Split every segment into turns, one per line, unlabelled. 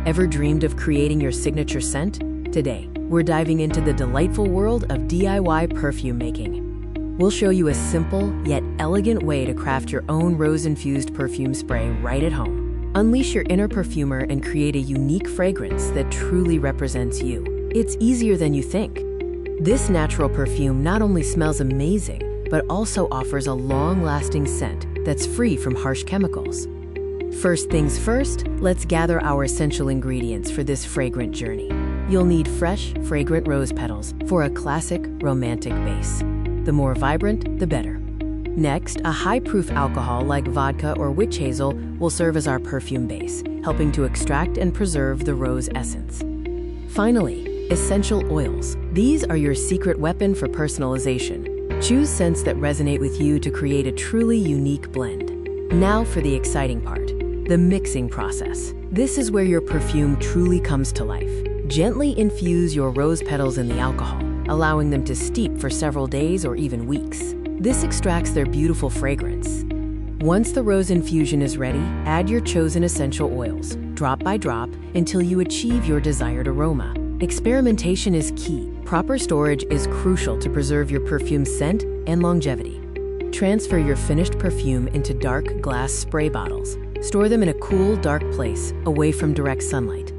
Ever dreamed of creating your signature scent? Today, we're diving into the delightful world of DIY perfume making. We'll show you a simple yet elegant way to craft your own rose-infused perfume spray right at home. Unleash your inner perfumer and create a unique fragrance that truly represents you. It's easier than you think. This natural perfume not only smells amazing, but also offers a long-lasting scent that's free from harsh chemicals. First things first, let's gather our essential ingredients for this fragrant journey. You'll need fresh, fragrant rose petals for a classic, romantic base. The more vibrant, the better. Next, a high-proof alcohol like vodka or witch hazel will serve as our perfume base, helping to extract and preserve the rose essence. Finally, essential oils. These are your secret weapon for personalization. Choose scents that resonate with you to create a truly unique blend. Now for the exciting part, the mixing process. This is where your perfume truly comes to life. Gently infuse your rose petals in the alcohol, allowing them to steep for several days or even weeks. This extracts their beautiful fragrance. Once the rose infusion is ready, add your chosen essential oils, drop by drop, until you achieve your desired aroma. Experimentation is key. Proper storage is crucial to preserve your perfume's scent and longevity. Transfer your finished perfume into dark glass spray bottles. Store them in a cool, dark place, away from direct sunlight.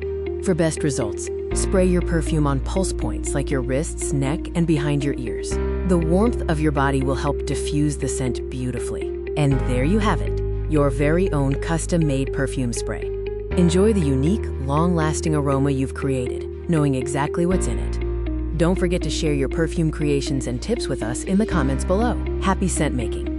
For best results, spray your perfume on pulse points like your wrists, neck, and behind your ears. The warmth of your body will help diffuse the scent beautifully. And there you have it, your very own custom-made perfume spray. Enjoy the unique, long-lasting aroma you've created, knowing exactly what's in it. Don't forget to share your perfume creations and tips with us in the comments below. Happy scent making!